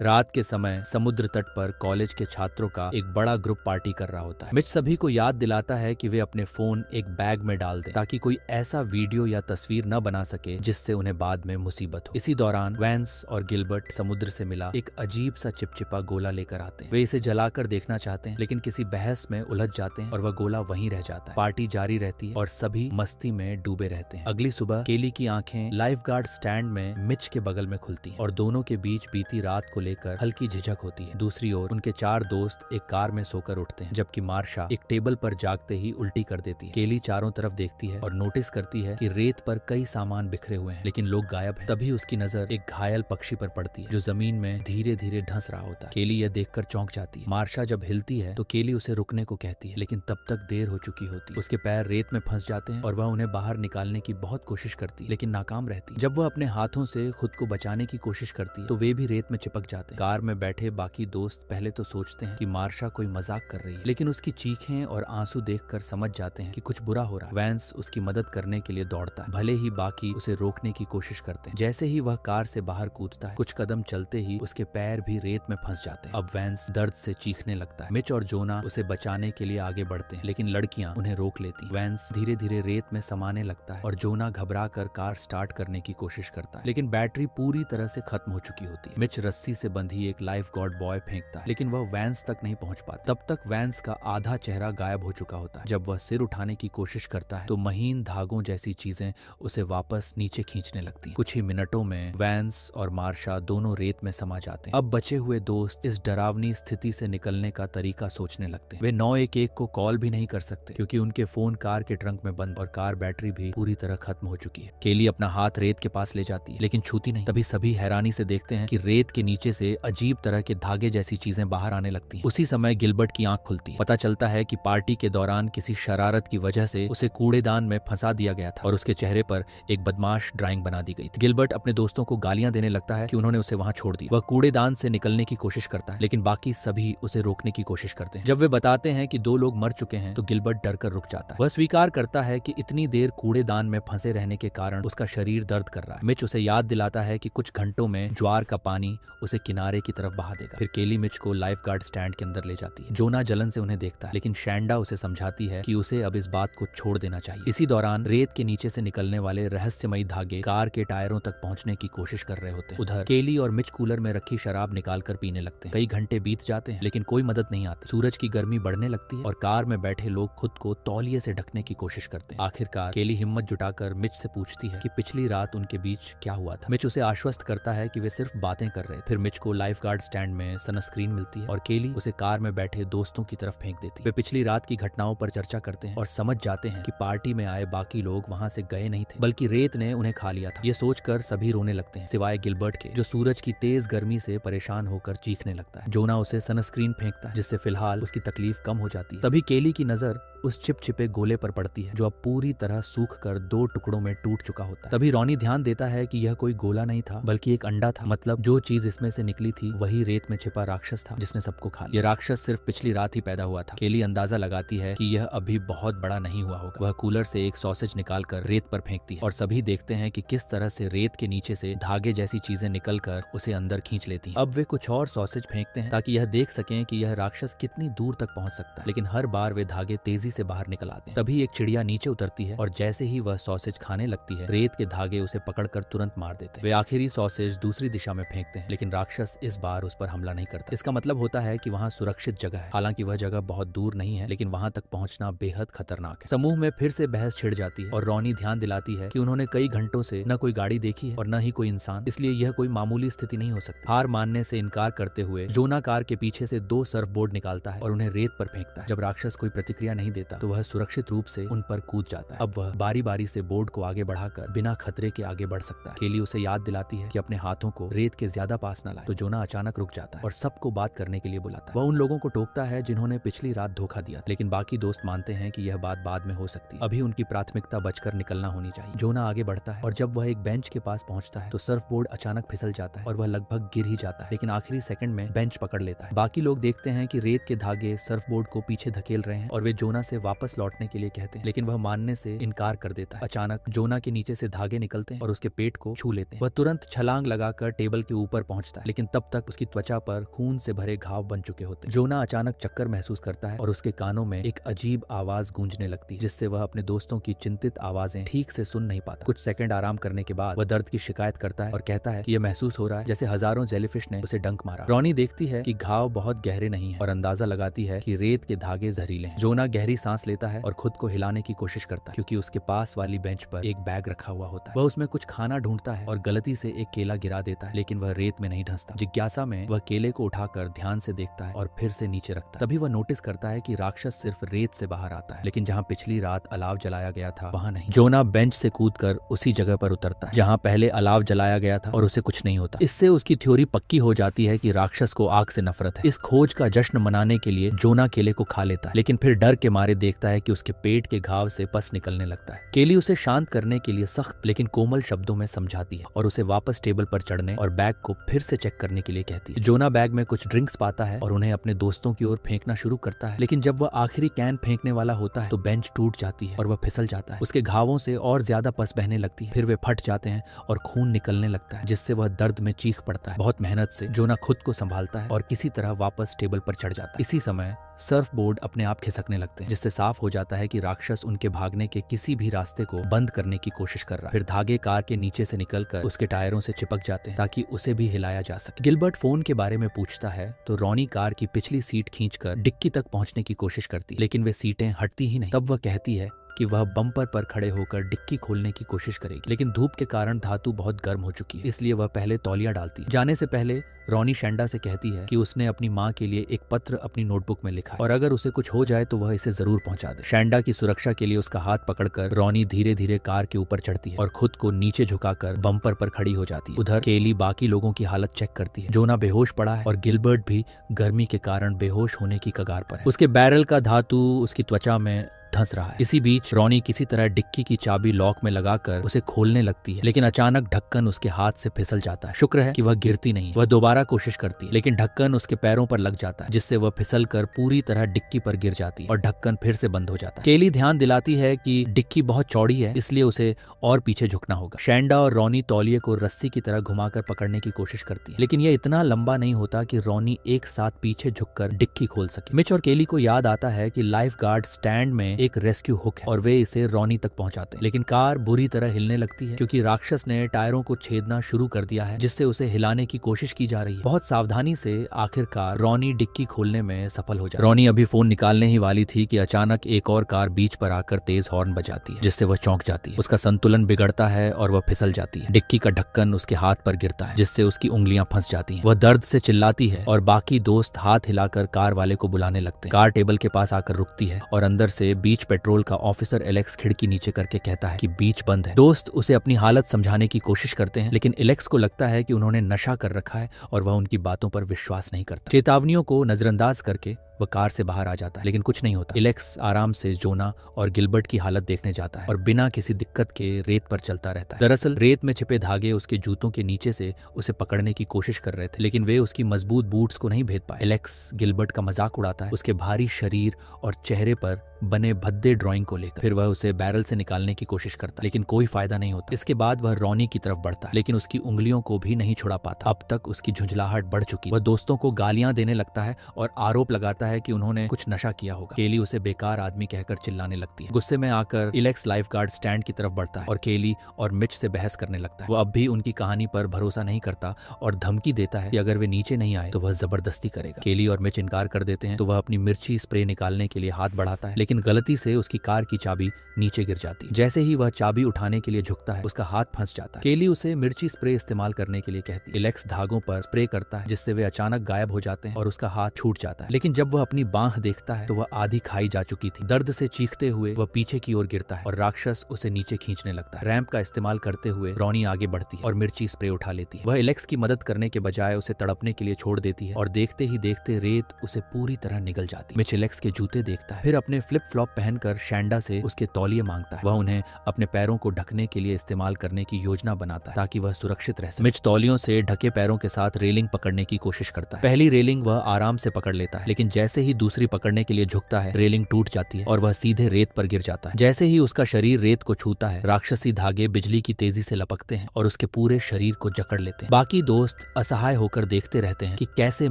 रात के समय समुद्र तट पर कॉलेज के छात्रों का एक बड़ा ग्रुप पार्टी कर रहा होता है। मिच सभी को याद दिलाता है कि वे अपने फोन एक बैग में डाल दें ताकि कोई ऐसा वीडियो या तस्वीर न बना सके जिससे उन्हें बाद में मुसीबत हो। इसी दौरान वैंस और गिलबर्ट समुद्र से मिला एक अजीब सा चिपचिपा गोला लेकर आते हैं। वे इसे जलाकर देखना चाहते हैं लेकिन किसी बहस में उलझ जाते हैं और वह गोला वहीं रह जाता है। पार्टी जारी रहती है और सभी मस्ती में डूबे रहते हैं। अगली सुबह केली की आंखें लाइफ गार्ड स्टैंड में मिच के बगल में खुलती हैं और दोनों के बीच बीती रात को लेकर हल्की झिझक होती है। दूसरी ओर उनके 4 दोस्त एक कार में सोकर उठते हैं जबकि मार्शा एक टेबल पर जागते ही उल्टी कर देती है। केली चारों तरफ देखती है और नोटिस करती है कि रेत पर कई सामान बिखरे हुए हैं लेकिन लोग गायब हैं। तभी उसकी नजर एक घायल पक्षी पर पड़ती है जो जमीन में धीरे धीरे ढंस रहा होता है। केली यह देखकर चौंक जाती है। मार्शा जब हिलती है तो केली उसे रुकने को कहती है लेकिन तब तक देर हो चुकी होती है। उसके पैर रेत में फंस जाते हैं और वह उन्हें बाहर निकालने की बहुत कोशिश करती है लेकिन नाकाम रहती है। जब वह अपने हाथों से खुद को बचाने की कोशिश करती है तो वे भी रेत में चिपक जाते हैं। कार में बैठे बाकी दोस्त पहले तो सोचते हैं कि मार्शा कोई मजाक कर रही है लेकिन उसकी चीखें और आंसू देखकर समझ जाते हैं कि कुछ बुरा हो रहा है। वैंस उसकी मदद करने के लिए दौड़ता है भले ही बाकी उसे रोकने की कोशिश करते हैं। जैसे ही वह कार से बाहर कूदता है कुछ कदम चलते ही उसके पैर भी रेत में फंस जाते हैं। अब वैंस दर्द से चीखने लगता है। मिच और जोना उसे बचाने के लिए आगे बढ़ते हैं लेकिन लड़कियां उन्हें रोक लेती हैं। वैंस धीरे धीरे रेत में समाने लगता है और जोना घबरा कर कार स्टार्ट करने की कोशिश करता है लेकिन बैटरी पूरी तरह से खत्म हो चुकी होती है। मिच रस्सी से बंधी एक लाइफ गार्ड बॉय फेंकता है लेकिन वह वैंस तक नहीं पहुंच पाता। तब तक वैंस का आधा चेहरा गायब हो चुका होता है। जब वह सिर उठाने की कोशिश करता है तो महीन धागों जैसी चीजें उसे वापस नीचे खींचने लगती हैं। कुछ ही मिनटों में वैंस और मार्शा दोनों रेत में समा जाते हैं। अब बचे हुए दोस्त इस डरावनी स्थिति से निकलने का तरीका सोचने लगते हैं। वे 911 को कॉल भी नहीं कर सकते क्योंकि उनके फोन कार के ट्रंक में बंद और कार बैटरी भी पूरी तरह खत्म हो चुकी है। केली अपना हाथ रेत के पास ले जाती है लेकिन छूती नहीं। तभी सभी हैरानी से देखते हैं कि रेत के नीचे से अजीब तरह के धागे जैसी चीजें बाहर आने लगती हैं। उसी समय गिलबर्ट की आंख खुलती है। पता चलता है कि पार्टी के दौरान किसी शरारत की वजह से उसे कूड़ेदान में फंसा दिया गया था और उसके चेहरे पर एक बदमाश ड्राइंग बना दी गई थी। गिलबर्ट अपने दोस्तों को गालियां देने लगता है कि उन्होंने उसे वहां छोड़ दिया। वह कूड़ेदान से निकलने की कोशिश करता है लेकिन बाकी सभी उसे रोकने की कोशिश करते हैं। जब वे बताते हैं कि 2 लोग मर चुके हैं तो गिलबर्ट डरकर रुक जाता है। वह स्वीकार करता है कि इतनी देर कूड़ेदान में फंसे रहने के कारण उसका शरीर दर्द कर रहा है। मिच उसे याद दिलाता है कि कुछ घंटों में ज्वार का पानी उसे किनारे की तरफ बहा देगा। फिर केली मिच को लाइफ गार्ड स्टैंड के अंदर ले जाती है। जोना जलन से उन्हें देखता है लेकिन शैंडा उसे समझाती है कि उसे अब इस बात को छोड़ देना चाहिए। इसी दौरान रेत के नीचे से निकलने वाले रहस्यमयी धागे कार के टायरों तक पहुंचने की कोशिश कर रहे होते हैं। उधर केली और मिच कूलर में रखी शराब निकालकर पीने लगते हैं। कई घंटे बीत जाते हैं लेकिन कोई मदद नहीं आती। सूरज की गर्मी बढ़ने लगती है और कार में बैठे लोग खुद को तौलिए से ढकने की कोशिश करते हैं। आखिरकार केली हिम्मत जुटाकर मिच से पूछती है कि पिछली रात उनके बीच क्या हुआ था। मिच उसे आश्वस्त करता है कि वे सिर्फ बातें कर रहे थे। फिर मिच को लाइफ गार्ड स्टैंड में सनस्क्रीन मिलती है और केली उसे कार में बैठे दोस्तों की तरफ फेंक देती है। वे पिछली रात की घटनाओं पर चर्चा करते हैं और समझ जाते हैं कि पार्टी में आए बाकी लोग वहां से गए नहीं थे बल्कि रेत ने उन्हें खा लिया था। ये सोचकर सभी रोने लगते हैं सिवाय गिलबर्ट के जो सूरज की तेज गर्मी से परेशान होकर चीखने लगता है। जोना उसे सनस्क्रीन फेंकता है जिससे फिलहाल उसकी तकलीफ कम हो जाती है। तभी केली की नजर उस चिपचिपे गोले पर पड़ती है जो अब पूरी तरह सूख कर 2 टुकड़ों में टूट चुका होता है। तभी रॉनी ध्यान देता है कि यह कोई गोला नहीं था बल्कि एक अंडा था। मतलब जो चीज इसमें से निकली थी वही रेत में छिपा राक्षस था जिसने सबको खा लिया। यह राक्षस सिर्फ पिछली रात ही पैदा हुआ था। केली अंदाजा लगाती है कि यह अभी बहुत बड़ा नहीं हुआ होगा। वह कूलर से एक सॉसेज निकालकर रेत पर फेंकती है और सभी देखते हैं कि किस तरह से रेत के नीचे से धागे जैसी चीजें निकलकर उसे अंदर खींच लेती हैं। अब वे कुछ और सॉसेज फेंकते हैं ताकि यह देख सकें कि यह राक्षस कितनी दूर तक पहुंच सकता है लेकिन हर बार वे धागे तेजी से बाहर निकल आते हैं। तभी एक चिड़िया नीचे उतरती है और जैसे ही वह सॉसेज खाने लगती है रेत के धागे उसे पकड़कर तुरंत मार देते हैं। वे आखिरी सॉसेज दूसरी दिशा में फेंकते हैं लेकिन राक्षस इस बार उस पर हमला नहीं करता। इसका मतलब होता है कि वहाँ सुरक्षित जगह है। हालांकि वह जगह बहुत दूर नहीं है लेकिन वहां तक पहुंचना बेहद खतरनाक है। समूह में फिर से बहस छिड़ जाती है और रॉनी ध्यान दिलाती है कि उन्होंने कई घंटों से न कोई गाड़ी देखी है और न ही कोई इंसान, इसलिए यह कोई मामूली स्थिति नहीं हो सकती। हार मानने से इनकार करते हुए जोना कार के पीछे से 2 सर्फ बोर्ड निकालता है और उन्हें रेत पर फेंकता है। जब राक्षस कोई प्रतिक्रिया नहीं देता तो वह सुरक्षित रूप से उन पर कूद जाता है। अब वह बारी बारी से बोर्ड को आगे बढ़ाकर बिना खतरे के आगे बढ़ सकता है। केली उसे याद दिलाती है कि अपने हाथों को रेत के ज्यादा पास न लाए तो जोना अचानक रुक जाता है और सबको बात करने के लिए बुलाता है। वह उन लोगों को टोकता है जिन्होंने पिछली रात धोखा दिया लेकिन बाकी दोस्त मानते हैं कि यह बात बाद में हो सकती है। अभी उनकी प्राथमिकता बचकर निकलना होनी चाहिए। जोना आगे बढ़ता है और जब वह एक बेंच के पास पहुंचता है तो सर्फ बोर्ड अचानक फिसल जाता है और वह लगभग गिर ही जाता है लेकिन आखिरी सेकंड में बेंच पकड़ लेता है। बाकी लोग देखते हैं कि रेत के धागे सर्फ बोर्ड को पीछे धकेल रहे हैं और वे जोना से वापस लौटने के लिए कहते हैं लेकिन वह मानने से इनकार कर देता है। अचानक जोना के नीचे से धागे निकलते हैं और उसके पेट को छू लेते हैं। वह तुरंत छलांग लगाकर टेबल के ऊपर पहुंचता है लेकिन तब तक उसकी त्वचा पर खून से भरे घाव बन चुके होते। जोना अचानक चक्कर महसूस करता है और उसके कानों में एक अजीब आवाज गूंजने लगती है, जिससे वह अपने दोस्तों की चिंतित आवाजें ठीक से सुन नहीं पाता। कुछ सेकंड आराम करने के बाद वह दर्द की शिकायत करता है और कहता है कि यह महसूस हो रहा है जैसे हजारों जेलीफिश ने उसे डंक मारा। रॉनी देखती है कि घाव बहुत गहरे नहीं है और अंदाजा लगाती है कि रेत के धागे जहरीले हैं। जोना गहरी सांस लेता है और खुद को हिलाने की कोशिश करता है, क्योंकि उसके पास वाली बेंच पर एक बैग रखा हुआ होता है। वह उसमें कुछ खाना ढूंढता है और गलती से एक केला गिरा देता है, लेकिन वह रेत में नहीं धंसता। जिज्ञासा में वह केले को उठाकर ध्यान से देखता है और फिर से नीचे रखता है। तभी वह नोटिस करता है कि राक्षस सिर्फ रेत से बाहर आता है, लेकिन जहाँ पिछली रात अलाव जलाया गया था वहाँ नहीं। जोना बेंच से कूदकर उसी जगह पर उतरता है जहाँ पहले अलाव जलाया गया था और उसे कुछ नहीं होता। इससे उसकी थ्योरी पक्की हो जाती है कि राक्षस को आग से नफरत है। इस खोज का जश्न मनाने के लिए जोना केले को खा लेता है, लेकिन फिर डर के मारे देखता है कि उसके पेट के घाव से पस निकलने लगता है। केली उसे शांत करने के लिए सख्त लेकिन कोमल शब्दों में समझाती है और उसे वापस टेबल पर चढ़ने और बैग को फिर से चेक करने के लिए कहती है। जोना बैग में कुछ ड्रिंक्स पाता है और उन्हें अपने दोस्तों की ओर फेंकना शुरू करता है, लेकिन जब वह आखिरी कैन फेंकने वाला होता है तो बेंच टूट जाती है और वह फिसल जाता है। उसके घावों से और ज्यादा पस बहने लगती है, फिर वे फट जाते हैं और खून निकलने लगता है, जिससे वह दर्द में चीख पड़ता है। बहुत मेहनत से जोना खुद को संभालता है और किसी तरह वापस टेबल पर चढ़ जाता है। इसी समय सर्फ बोर्ड अपने आप खिसकने लगते हैं, जिससे साफ हो जाता है कि राक्षस उनके भागने के किसी भी रास्ते को बंद करने की कोशिश कर रहा है। फिर धागे कार के नीचे से निकलकर उसके टायरों से चिपक जाते हैं ताकि उसे भी हिलाया जा सके। गिलबर्ट फोन के बारे में पूछता है तो रॉनी कार की पिछली सीट खींचकर डिक्की तक पहुंचने की कोशिश करती है, लेकिन वे सीटें हटती ही नहीं। तब वह कहती है कि वह बम्पर पर खड़े होकर डिक्की खोलने की कोशिश करेगी, लेकिन धूप के कारण धातु बहुत गर्म हो चुकी है, इसलिए वह पहले तौलिया डालती है। जाने से पहले रॉनी शैंडा से कहती है कि उसने अपनी माँ के लिए एक पत्र अपनी नोटबुक में लिखा है और अगर उसे कुछ हो जाए तो वह इसे जरूर पहुंचा दे। शैंडा की सुरक्षा के लिए उसका हाथ पकड़कर रॉनी धीरे धीरे कार के ऊपर चढ़ती है और खुद को नीचे झुकाकर बम्पर पर खड़ी हो जाती है। उधर केली बाकी लोगों की हालत चेक करती है। जोना बेहोश पड़ा है और गिलबर्ट भी गर्मी के कारण बेहोश होने की कगार पर है। उसके बैरल का धातु उसकी त्वचा में धंस रहा है। इसी बीच रॉनी किसी तरह डिक्की की चाबी लॉक में लगाकर उसे खोलने लगती है, लेकिन अचानक ढक्कन उसके हाथ से फिसल जाता है। शुक्र है कि वह गिरती नहीं। वह दोबारा कोशिश करती है, लेकिन ढक्कन उसके पैरों पर लग जाता है, जिससे वह फिसलकर पूरी तरह डिक्की पर गिर जाती है और ढक्कन फिर से बंद हो जाता है। केली ध्यान दिलाती है कि डिक्की बहुत चौड़ी है, इसलिए उसे और पीछे झुकना होगा। शैंडा और रॉनी तौलिए को रस्सी की तरह घुमाकर पकड़ने की कोशिश करती है, लेकिन यह इतना लंबा नहीं होता कि रॉनी एक साथ पीछे झुककर डिक्की खोल सके। मिच और केली को याद आता है कि लाइफ गार्ड स्टैंड में एक रेस्क्यू हुक है और वे इसे रॉनी तक पहुंचाते हैं, लेकिन कार बुरी तरह हिलने लगती है क्योंकि राक्षस ने टायरों को छेदना शुरू कर दिया है, जिससे उसे हिलाने की कोशिश की जा रही है। बहुत सावधानी से आखिरकार रॉनी डिक्की खोलने में सफल हो जाती है। रॉनी अभी फोन निकालने ही वाली थी कि अचानक एक और कार बीच पर आकर तेज हॉर्न बजाती है, जिससे वह चौंक जाती है। उसका संतुलन बिगड़ता है और वह फिसल जाती है। डिक्की का ढक्कन उसके हाथ पर गिरता है, जिससे उसकी उंगलियां फंस जाती हैं। वह दर्द से चिल्लाती है और बाकी दोस्त हाथ हिलाकर कार वाले को बुलाने लगते हैं। कार टेबल के पास आकर रुकती है और अंदर से बीच पेट्रोल का ऑफिसर एलेक्स खिड़की नीचे करके कहता है कि बीच बंद है। दोस्त उसे अपनी हालत समझाने की कोशिश करते हैं, लेकिन एलेक्स को लगता है कि उन्होंने नशा कर रखा है और वह उनकी बातों पर विश्वास नहीं करता। चेतावनियों को नजरअंदाज करके वह कार से बाहर आ जाता है, लेकिन कुछ नहीं होता। एलेक्स आराम से जोना और गिलबर्ट की हालत देखने जाता है और बिना किसी दिक्कत के रेत पर चलता रहता है। दरअसल रेत में छिपे धागे उसके जूतों के नीचे से उसे पकड़ने की कोशिश कर रहे थे, लेकिन वे उसकी मजबूत बूट्स को नहीं भेद पाए। एलेक्स गिलबर्ट का मजाक उड़ाता है उसके भारी शरीर और चेहरे पर बने भद्दे ड्राइंग को लेकर। फिर वह उसे बैरल से निकालने की कोशिश करता है, लेकिन कोई फायदा नहीं होता। इसके बाद वह रॉनी की तरफ बढ़ता है, लेकिन उसकी उंगलियों को भी नहीं छुड़ा पाता। अब तक उसकी झुंझलाहट बढ़ चुकी। वह दोस्तों को गालियां देने लगता है और आरोप लगाता है कि उन्होंने कुछ नशा किया होगा। केली उसे बेकार आदमी कहकर चिल्लाने लगती है। गुस्से में आकर एलेक्स लाइफ गार्ड स्टैंड की तरफ बढ़ता है और केली और मिच से बहस करने लगता है। वो अब भी उनकी कहानी पर भरोसा नहीं करता और धमकी देता है कि अगर वे नीचे नहीं आए तो वह जबरदस्ती करेगा। केली और मिच इनकार कर देते हैं तो वह अपनी मिर्ची स्प्रे निकालने के लिए हाथ बढ़ाता है, लेकिन गलती से उसकी कार की चाबी नीचे गिर जाती है। जैसे ही वह चाबी उठाने के लिए झुकता है उसका हाथ फंस जाता है। केली उसे मिर्ची स्प्रे इस्तेमाल करने के लिए कहती है। एलेक्स धागों पर स्प्रे करता है, जिससे वे अचानक गायब हो जाते हैं और उसका हाथ छूट जाता है। लेकिन जब वह अपनी बांह देखता है तो वह आधी खाई जा चुकी थी। दर्द से चीखते हुए वह पीछे की ओर गिरता है और राक्षस उसे नीचे खींचने लगता है। रैंप का इस्तेमाल करते हुए रॉनी आगे बढ़ती है और मिर्ची स्प्रे उठा लेती है। वह एलेक्स की मदद करने के बजाय उसे तड़पने के लिए छोड़ देती है और देखते ही देखते रेत उसे पूरी तरह निगल जाती है। मिच एलेक्स के जूते देखता है, फिर अपने फ्लिप फ्लॉप पहनकर शैंडा से उसके तौलिए मांगता है। वह उन्हें अपने पैरों को ढकने के लिए इस्तेमाल करने की योजना बनाता है ताकि वह सुरक्षित रह सके। मिच तौलियों से ढके पैरों के साथ रेलिंग पकड़ने की कोशिश करता है। पहली रेलिंग वह आराम से पकड़ लेता है, लेकिन जैसे जैसे ही दूसरी पकड़ने के लिए झुकता है, रेलिंग टूट जाती है और वह सीधे रेत पर गिर जाता है। जैसे ही उसका शरीर रेत को छूता है, राक्षसी धागे बिजली की तेजी से लपकते हैं और उसके पूरे शरीर को जकड़ लेते हैं। बाकी दोस्त असहाय होकर देखते रहते हैं कि कैसे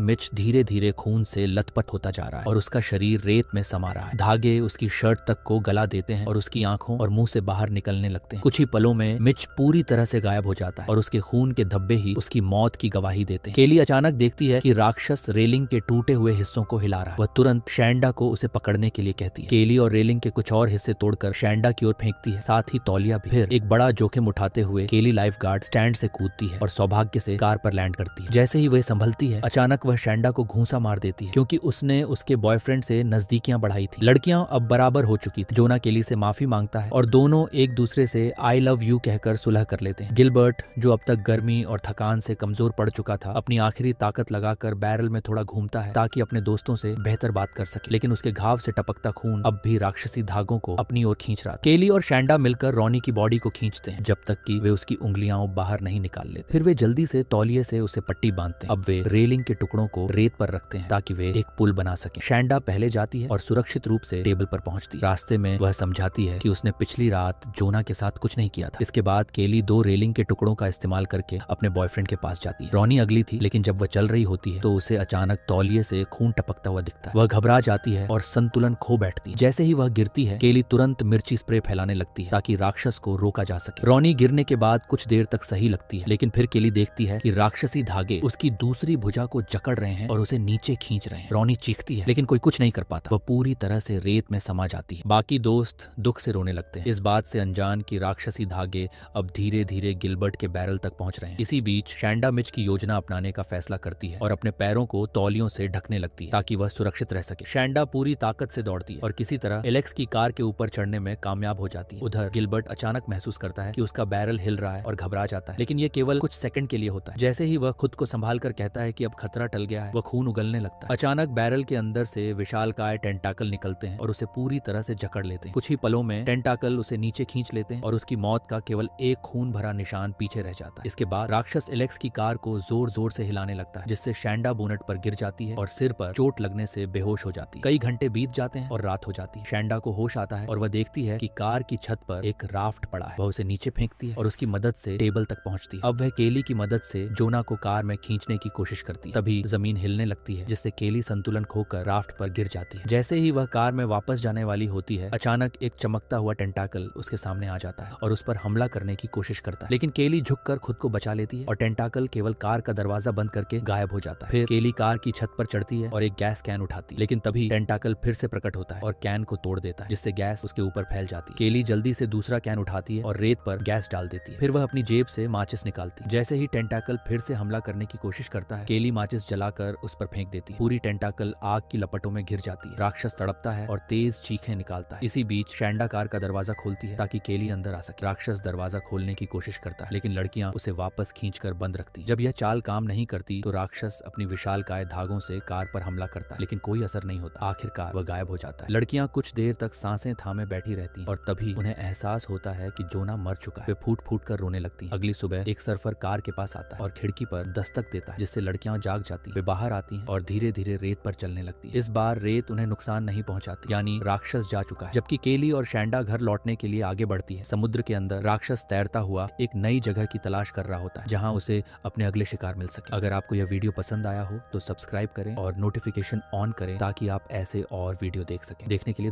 मिच धीरे धीरे खून से लथपथ होता जा रहा है और उसका शरीर रेत में समा रहा है। धागे उसकी शर्ट तक को गला देते हैं और उसकी आंखों और मुंह से बाहर निकलने लगते हैं। कुछ ही पलों में मिच पूरी तरह से गायब हो जाता है और उसके खून के धब्बे ही उसकी मौत की गवाही देते हैं। केली अचानक देखती है कि राक्षस रेलिंग के टूटे हुए हिस्सों को हिला रहा है। वह तुरंत शैंडा को उसे पकड़ने के लिए कहती है। केली और रेलिंग के कुछ और हिस्से तोड़कर शैंडा की ओर फेंकती है, साथ ही तौलिया भी। फिर एक बड़ा जोखिम उठाते हुए केली लाइफ गार्ड स्टैंड से कूदती है और सौभाग्य से कार पर लैंड करती है। जैसे ही वह संभलती है, अचानक वह शैंडा को घूंसा मार देती है, क्योंकि उसने उसके बॉयफ्रेंड से नजदीकियां बढ़ाई थी। लड़कियां अब बराबर हो चुकी थी। जोना केली से माफी मांगता है और दोनों एक दूसरे से आई लव यू कहकर सुलह कर लेते हैं। गिलबर्ट, जो अब तक गर्मी और थकान से कमजोर पड़ चुका था, अपनी आखिरी ताकत लगाकर बैरल में थोड़ा घूमता है ताकि अपने दोस्तों से बेहतर बात कर सके, लेकिन उसके घाव से टपकता खून अब भी राक्षसी धागों को अपनी ओर खींच रहा था। केली और शैंडा मिलकर रॉनी की बॉडी को खींचते हैं जब तक कि वे उसकी उंगलियां बाहर नहीं निकाल लेते। फिर वे जल्दी से तौलिए से उसे पट्टी बांधते हैं। अब वे रेलिंग के टुकड़ों को रेत पर रखते हैं ताकि वे एक पुल बना सके। शैंडा पहले जाती है और सुरक्षित रूप से टेबल पर पहुंचती है। रास्ते में वह समझाती है कि उसने पिछली रात जोना के साथ कुछ नहीं किया था। इसके बाद केली 2 रेलिंग के टुकड़ों का इस्तेमाल करके अपने बॉयफ्रेंड के पास जाती है। रॉनी अगली थी, लेकिन जब वह चल रही होती है तो उसे अचानक तौलिए से खून टपकता हुआ दिखता है। वह घबरा जाती है और संतुलन खो बैठती है। जैसे ही वह गिरती है, केली तुरंत मिर्ची स्प्रे फैलाने लगती है ताकि राक्षस को रोका जा सके। रॉनी गिरने के बाद कुछ देर तक सही लगती है, लेकिन फिर केली देखती है कि राक्षसी धागे उसकी दूसरी भुजा को जकड़ रहे हैं और उसे नीचे खींच रहे हैं। रॉनी चीखती है, लेकिन कोई कुछ नहीं कर पाता। वह पूरी तरह से रेत में समा जाती है। बाकी दोस्त दुख से रोने लगते हैं, इस बात से अनजान कि राक्षसी धागे अब धीरे धीरे गिलबर्ट के बैरल तक पहुंच रहे हैं। इसी बीच शैंडा मिच की योजना अपनाने का फैसला करती है और अपने पैरों को तौलियों से ढकने लगती है ताकि वह सुरक्षित रह सके। शैंडा पूरी ताकत से दौड़ती है और किसी तरह एलेक्स की कार के ऊपर चढ़ने में कामयाब हो जाती है। उधर गिलबर्ट अचानक महसूस करता है कि उसका बैरल हिल रहा है और घबरा जाता है, लेकिन ये केवल कुछ सेकंड के लिए होता है। जैसे ही वह खुद को संभाल कर कहता है कि अब खतरा टल गया है, वह खून उगलने लगता है। अचानक बैरल के अंदर से विशालकाय टेंटाकल निकलते हैं और उसे पूरी तरह से जकड़ लेते हैं। कुछ ही पलों में टेंटाकल उसे नीचे खींच लेते हैं और उसकी मौत का केवल एक खून भरा निशान पीछे रह जाता है। इसके बाद राक्षस एलेक्स की कार को जोर जोर से हिलाने लगता है, जिससे शैंडा बोनट पर गिर जाती है और सिर पर चोट लगने से बेहोश हो जाती है। कई घंटे बीत जाते हैं और रात हो जाती है। शैंडा को होश आता है और वह देखती है कि कार की छत पर एक राफ्ट पड़ा है। वह उसे नीचे फेंकती है और उसकी मदद से टेबल तक पहुंचती है। अब वह केली की मदद से जोना को कार में खींचने की कोशिश करती है। तभी जमीन हिलने लगती है, जिससे केली संतुलन खोकर राफ्ट पर गिर जाती है। जैसे ही वह कार में वापस जाने वाली होती है, अचानक एक चमकता हुआ टेंटाकल उसके सामने आ जाता है और उस पर हमला करने की कोशिश करता है, लेकिन केली झुककर खुद को बचा लेती है और टेंटाकल केवल कार का दरवाजा बंद करके गायब हो जाता है। फिर केली कार की छत पर चढ़ती है और एक गैस कैन उठाती है, लेकिन तभी टेंटाकल फिर से प्रकट होता है और कैन को तोड़ देता है, जिससे गैस उसके ऊपर फैल जाती है। केली जल्दी से दूसरा कैन उठाती है और रेत पर गैस डाल देती है। फिर वह अपनी जेब से माचिस निकालती है। जैसे ही टेंटाकल फिर से हमला करने की कोशिश करता है, केली माचिस जलाकर उस पर फेंक देती है। पूरी टेंटाकल आग की लपटों में घिर जाती है। राक्षस तड़पता है और तेज चीखें निकालता है। इसी बीच शैंडा कार का दरवाजा खोलती है ताकि केली अंदर आ सके। राक्षस दरवाजा खोलने की कोशिश करता है, लेकिन लड़कियां उसे वापस खींचकर बंद रखती। जब यह चाल काम नहीं करती तो राक्षस अपनी विशालकाय धागों से कार पर हमला करता है, लेकिन कोई असर नहीं होता। आखिरकार वह गायब हो जाता है। लड़कियां कुछ देर तक सांसें थामे बैठी रहती और तभी उन्हें एहसास होता है कि जोना मर चुका है। वे फूट फूट कर रोने लगती। अगली सुबह एक सर्फर कार के पास आता है और खिड़की पर दस्तक देता है, जिससे लड़कियां जाग जाती। वे बाहर आती और धीरे धीरे रेत पर चलने लगती। इस बार रेत उन्हें नुकसान नहीं पहुंचाती, यानी राक्षस जा चुका है। जबकि केली और शैंडा घर लौटने के लिए आगे बढ़ती है। समुद्र के अंदर राक्षस तैरता हुआ एक नई जगह की तलाश कर रहा होता है, जहां उसे अपने अगले शिकार मिल सके। अगर आपको यह वीडियो पसंद आया हो तो सब्सक्राइब करें और नोटिफिकेशन ऑन करें ताकि आप ऐसे और वीडियो देख सकें। देखने के लिए